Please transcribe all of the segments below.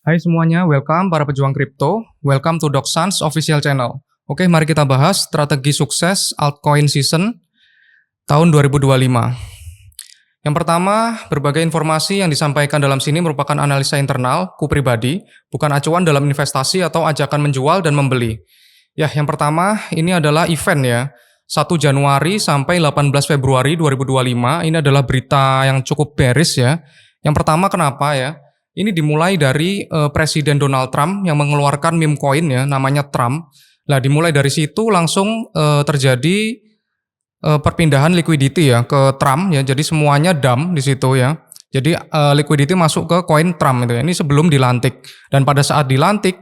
Hai semuanya, welcome para pejuang kripto. Welcome to DocSans official channel. Oke, mari kita bahas strategi sukses altcoin season tahun 2025. Yang pertama, berbagai informasi yang disampaikan dalam sini merupakan analisa internal, ku pribadi, bukan acuan dalam investasi atau ajakan menjual dan membeli. Ya, yang pertama, ini adalah event ya. 1 Januari sampai 18 Februari 2025, ini adalah berita yang cukup bearish ya. Yang pertama kenapa ya? Ini dimulai dari Presiden Donald Trump yang mengeluarkan meme coin ya, namanya Trump. Nah, dimulai dari situ langsung terjadi perpindahan liquidity ya ke Trump ya. Jadi semuanya dump di situ ya. Jadi liquidity masuk ke koin Trump itu ya. Ini sebelum dilantik. Dan pada saat dilantik,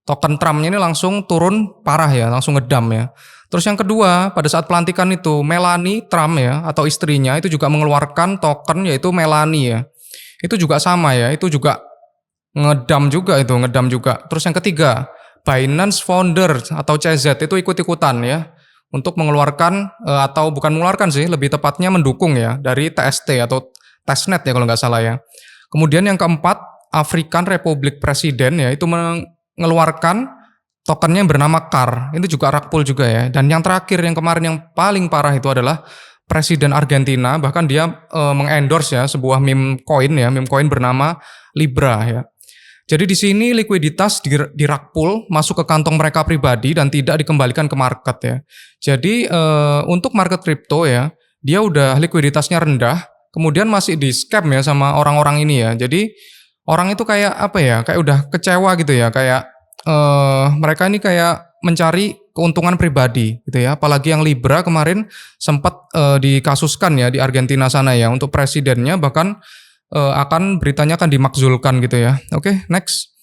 token Trumpnya ini langsung turun parah ya, langsung ngedump ya. Terus yang kedua, pada saat pelantikan itu Melania Trump ya atau istrinya itu juga mengeluarkan token yaitu Melania ya. Itu juga sama ya, itu juga ngedam juga. Terus yang ketiga, Binance Founder atau CZ itu ikut-ikutan ya untuk mengeluarkan atau bukan mengeluarkan sih, lebih tepatnya mendukung ya dari TST atau testnet ya kalau nggak salah ya. Kemudian yang keempat, African Republic President ya itu mengeluarkan tokennya yang bernama CAR, itu juga rug pull juga ya. Dan yang terakhir yang kemarin yang paling parah itu adalah Presiden Argentina, bahkan dia mengendorse ya sebuah meme coin bernama Libra ya. Jadi di sini likuiditas di rug pull masuk ke kantong mereka pribadi dan tidak dikembalikan ke market ya. Jadi untuk market kripto ya, dia udah likuiditasnya rendah, kemudian masih di scam ya sama orang-orang ini ya. Jadi orang itu kayak apa ya, kayak udah kecewa gitu ya, kayak mereka ini kayak mencari keuntungan pribadi gitu ya. Apalagi yang Libra kemarin sempat dikasuskan ya di Argentina sana ya untuk presidennya, bahkan akan beritanya akan dimakzulkan gitu ya. Oke, next.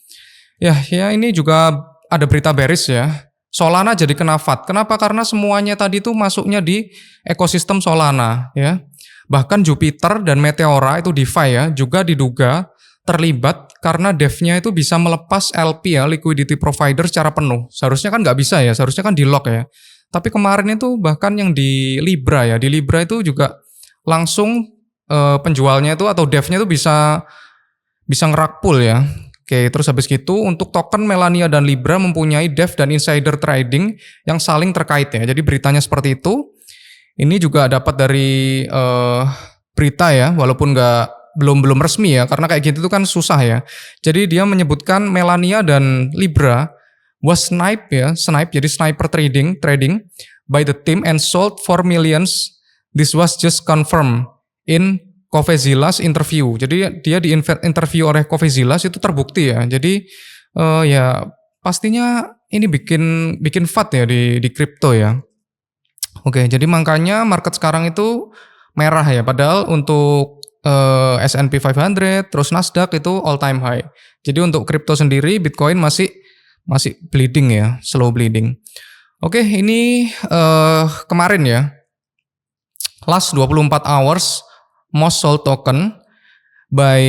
Ya ini juga ada berita bearish ya. Solana jadi kena FAD. Kenapa? Karena semuanya tadi tuh masuknya di ekosistem Solana ya. Bahkan Jupiter dan Meteora itu DeFi ya juga diduga terlibat karena devnya itu bisa melepas LP ya, liquidity provider secara penuh. Seharusnya kan nggak bisa ya, seharusnya kan di lock ya. Tapi kemarin itu bahkan yang di Libra ya, di Libra itu juga langsung penjualnya itu atau devnya itu bisa nge-rug pull ya. Oke, terus habis gitu untuk token Melania dan Libra mempunyai dev dan insider trading yang saling terkait ya. Jadi beritanya seperti itu. Ini juga dapat dari berita ya, walaupun belum resmi ya, karena kayak gitu tuh kan susah ya. Jadi dia menyebutkan Melania dan Libra was snipe, jadi sniper trading by the team and sold for millions. This was just confirmed in Covezilla's interview. Jadi dia di interview oleh Covezillas itu terbukti ya. Jadi ya pastinya ini bikin FAD ya di kripto ya. Oke, jadi makanya market sekarang itu merah ya, padahal untuk S&P 500, terus Nasdaq itu all time high. Jadi untuk kripto sendiri, Bitcoin masih bleeding ya, slow bleeding. Oke, ini kemarin ya, last 24 hours most sold token by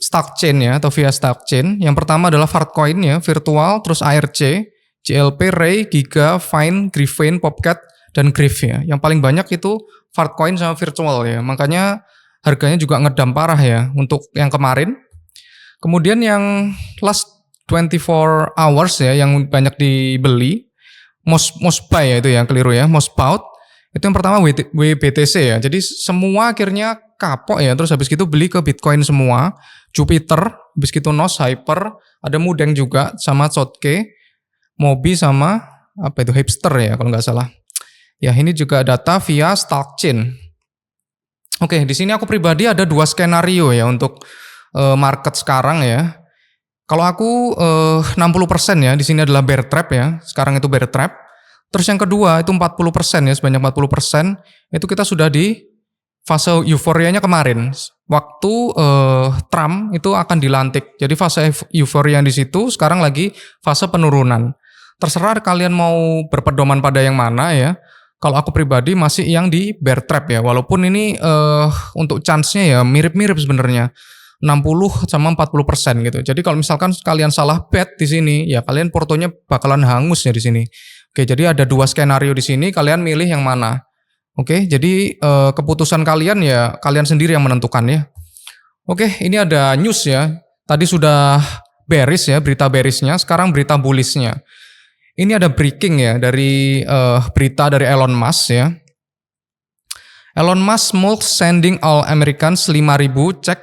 Stockchain ya, atau via Stockchain. Yang pertama adalah Fartcoin ya, Virtual, terus ARC, JLP, Ray, Giga, Fine, Griffin, Popcat, dan Griff ya. Yang paling banyak itu Fartcoin sama Virtual ya. Makanya harganya juga ngedam parah ya untuk yang kemarin. Kemudian yang last 24 hours ya yang banyak dibeli, most buy ya itu ya, keliru ya, most bought. Itu yang pertama WBTC ya. Jadi semua akhirnya kapok ya, terus habis gitu beli ke Bitcoin semua. Jupiter, habis gitu Nos, Hyper, ada Mudeng juga sama Sotke, Mobi sama apa itu Hipster ya kalau nggak salah. Ya ini juga data via Stockchain. Oke, di sini aku pribadi ada 2 skenario ya untuk market sekarang ya. Kalau aku 60% ya, di sini adalah bear trap ya. Sekarang itu bear trap. Terus yang kedua itu 40% ya, sebanyak 40% itu kita sudah di fase euforianya kemarin. Waktu Trump itu akan dilantik. Jadi fase euforia di situ sekarang lagi fase penurunan. Terserah kalian mau berpedoman pada yang mana ya. Kalau aku pribadi masih yang di bear trap ya, walaupun ini untuk chance-nya ya mirip-mirip sebenarnya, 60 sama 40% gitu. Jadi kalau misalkan kalian salah bet di sini, ya kalian portonya bakalan hangus ya di sini. Oke, jadi ada 2 skenario di sini, kalian milih yang mana. Oke, jadi keputusan kalian ya kalian sendiri yang menentukan ya. Oke, ini ada news ya. Tadi sudah bearish ya, berita bearishnya, sekarang berita bullishnya. Ini ada breaking ya dari berita dari Elon Musk ya. Elon Musk mulks sending all Americans 5.000 cek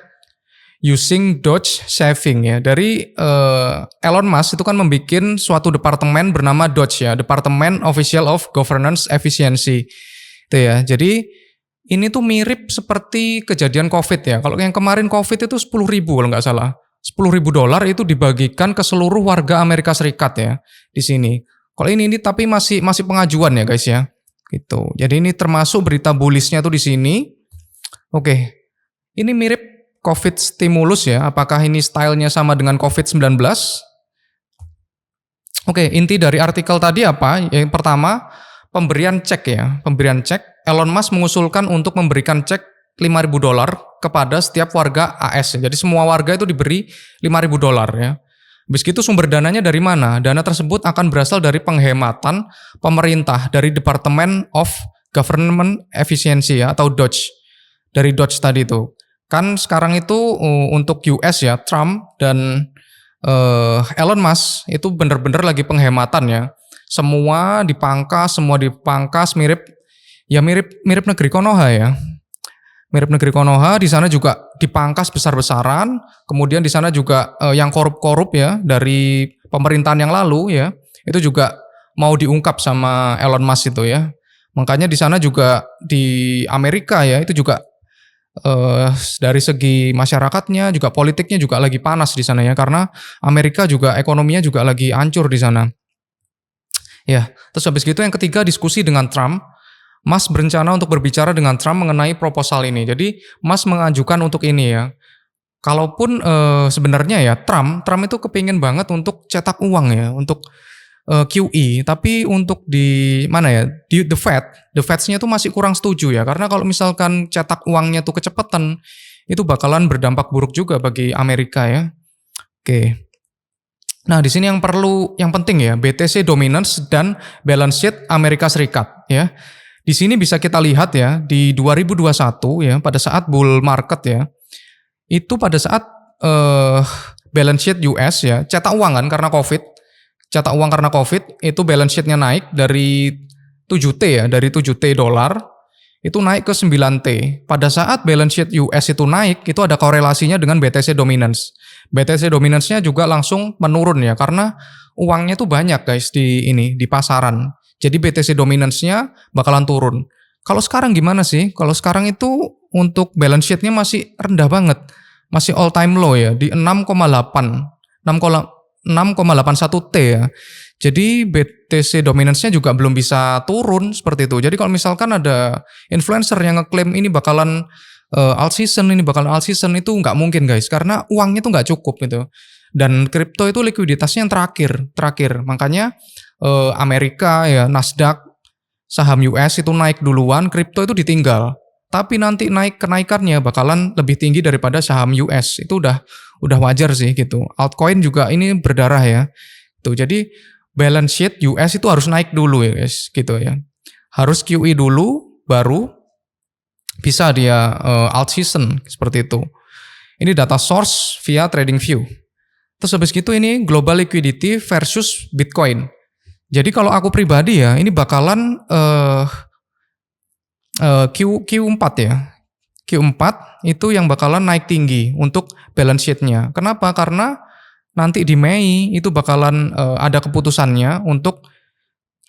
using Dodge Saving ya. Dari Elon Musk itu kan membuat suatu departemen bernama Dodge ya, Department Official of Governance Efficiency. Itu ya. Jadi ini tuh mirip seperti kejadian COVID ya. Kalau yang kemarin COVID itu 10.000 kalau nggak salah. $10.000 itu dibagikan ke seluruh warga Amerika Serikat ya di sini. Kalau ini tapi masih pengajuan ya guys ya. Gitu. Jadi ini termasuk berita bullishnya tuh di sini. Oke. Ini mirip COVID stimulus ya. Apakah ini stylenya sama dengan COVID-19? Oke, inti dari artikel tadi apa? Yang pertama, pemberian cek ya. Pemberian cek. Elon Musk mengusulkan untuk memberikan cek $5.000 kepada setiap warga AS. Jadi semua warga itu diberi $5.000 ya. Habis itu sumber dananya dari mana? Dana tersebut akan berasal dari penghematan pemerintah dari Department of Government Efficiency ya, atau Dodge. Dari Dodge tadi itu. Kan sekarang itu untuk US ya, Trump dan Elon Musk itu benar-benar lagi penghematan ya. Semua dipangkas mirip negeri Konoha ya. Mirip negeri Konoha, di sana juga dipangkas besar-besaran, kemudian di sana juga yang korup-korup ya dari pemerintahan yang lalu ya, itu juga mau diungkap sama Elon Musk itu ya. Makanya di sana juga di Amerika ya, itu juga dari segi masyarakatnya juga politiknya juga lagi panas di sana ya, karena Amerika juga ekonominya juga lagi hancur di sana. Ya, terus habis gitu yang ketiga diskusi dengan Trump. Musk berencana untuk berbicara dengan Trump mengenai proposal ini. Jadi Musk mengajukan untuk ini ya. Kalaupun sebenarnya ya Trump itu kepingin banget untuk cetak uang ya, untuk QE. Tapi untuk di mana ya, di The Fed-nya tuh masih kurang setuju ya. Karena kalau misalkan cetak uangnya tuh kecepatan, itu bakalan berdampak buruk juga bagi Amerika ya. Oke. Nah di sini yang penting ya, BTC dominance dan balance sheet Amerika Serikat ya. Di sini bisa kita lihat ya, di 2021 ya, pada saat bull market ya, itu pada saat balance sheet US ya, cetak uang kan karena COVID, itu balance sheet-nya naik dari 7T ya, dari 7T dolar, itu naik ke 9T. Pada saat balance sheet US itu naik, itu ada korelasinya dengan BTC dominance. BTC dominance-nya juga langsung menurun ya, karena uangnya tuh banyak guys di pasaran. Jadi BTC dominance-nya bakalan turun. Kalau sekarang gimana sih? Kalau sekarang itu untuk balance sheet-nya masih rendah banget. Masih all time low ya, di 6,81 T ya. Jadi BTC dominance-nya juga belum bisa turun seperti itu. Jadi kalau misalkan ada influencer yang ngeklaim ini bakalan alt season itu nggak mungkin guys. Karena uangnya tuh nggak cukup gitu. Dan kripto itu likuiditasnya yang terakhir. Makanya Amerika ya, Nasdaq, saham US itu naik duluan, kripto itu ditinggal. Tapi nanti kenaikannya bakalan lebih tinggi daripada saham US. Itu udah wajar sih gitu. Altcoin juga ini berdarah ya. Tuh, jadi balance sheet US itu harus naik dulu ya guys, gitu ya. Harus QE dulu baru bisa dia alt season seperti itu. Ini data source via TradingView. Terus habis gitu ini global liquidity versus Bitcoin. Jadi kalau aku pribadi ya, ini bakalan Q4 ya. Q4 itu yang bakalan naik tinggi untuk balance sheet-nya. Kenapa? Karena nanti di Mei itu bakalan ada keputusannya untuk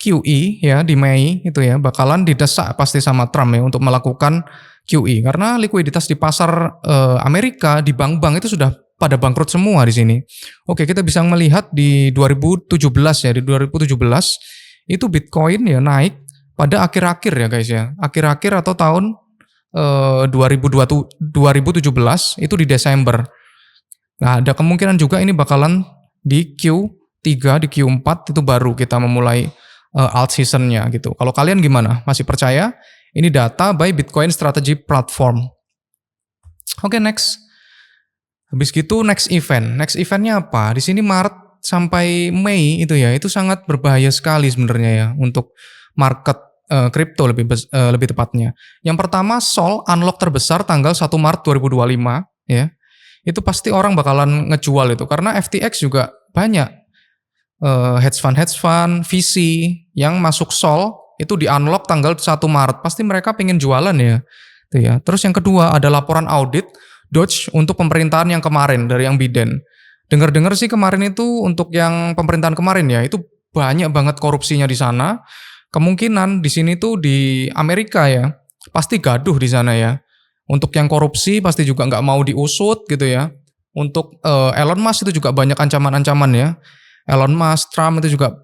QE ya, di Mei itu ya bakalan didesak pasti sama Trump ya untuk melakukan QE, karena likuiditas di pasar Amerika di bank-bank itu sudah pada bangkrut semua di sini. Oke, kita bisa melihat di 2017 ya, di 2017 itu Bitcoin ya naik pada akhir-akhir ya guys ya. Akhir-akhir atau tahun 2017 itu di Desember. Nah, ada kemungkinan juga ini bakalan di Q3, di Q4 itu baru kita memulai alt season-nya gitu. Kalau kalian gimana? Masih percaya? Ini data by Bitcoin Strategy Platform. Oke, next. Habis gitu next event. Next eventnya apa? Di sini Maret sampai Mei itu ya, itu sangat berbahaya sekali sebenarnya ya untuk market kripto lebih tepatnya. Yang pertama, Sol unlock terbesar tanggal 1 Maret 2025 ya. itu pasti orang bakalan ngejual itu karena FTX juga banyak hedge fund, VC yang masuk Sol itu di unlock tanggal 1 Maret. Pasti mereka pengen jualan ya. Itu ya. Terus yang kedua ada laporan audit Doge untuk pemerintahan yang kemarin dari yang Biden. Dengar-dengar sih kemarin itu untuk yang pemerintahan kemarin ya, itu banyak banget korupsinya di sana. Kemungkinan di sini tuh di Amerika ya, pasti gaduh di sana ya. Untuk yang korupsi pasti juga nggak mau diusut gitu ya. Untuk Elon Musk itu juga banyak ancaman-ancaman ya. Elon Musk, Trump itu juga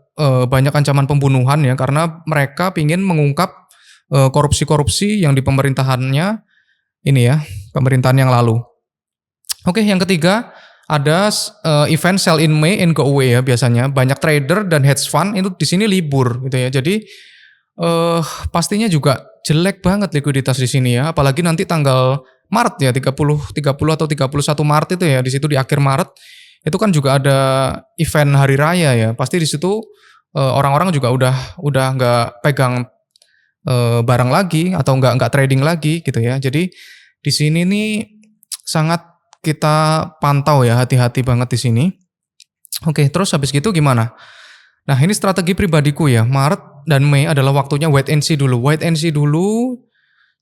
banyak ancaman pembunuhan ya karena mereka ingin mengungkap korupsi-korupsi yang di pemerintahannya ini ya, pemerintahan yang lalu. Oke, yang ketiga ada event sell in May and go away ya biasanya. Banyak trader dan hedge fund itu di sini libur gitu ya. Jadi pastinya juga jelek banget likuiditas di sini ya. Apalagi nanti tanggal Maret ya, 30 atau 31 Maret itu ya, di situ di akhir Maret itu kan juga ada event hari raya ya. Pasti di situ orang-orang juga udah nggak pegang barang lagi atau nggak trading lagi gitu ya. Jadi di sini nih sangat kita pantau ya, hati-hati banget di sini. Oke, terus habis gitu gimana? Nah, ini strategi pribadiku ya. Maret dan Mei adalah waktunya wait and see dulu. Wait and see dulu.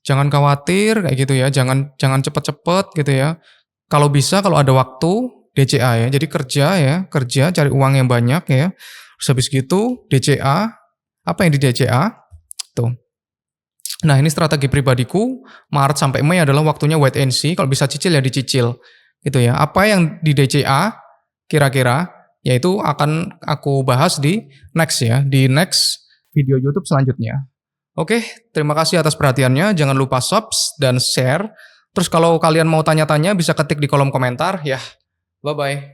Jangan khawatir kayak gitu ya. Jangan cepet-cepet gitu ya. Kalau bisa kalau ada waktu DCA ya. Jadi kerja cari uang yang banyak ya. Terus habis gitu DCA. Apa yang di DCA? Tuh. Nah, ini strategi pribadiku. Maret sampai Mei adalah waktunya wait and see. Kalau bisa cicil ya dicicil. Gitu ya. Apa yang di DCA kira-kira yaitu akan aku bahas di next ya, di next video YouTube selanjutnya. Oke, terima kasih atas perhatiannya. Jangan lupa subs dan share. Terus kalau kalian mau tanya-tanya bisa ketik di kolom komentar ya. Bye-bye.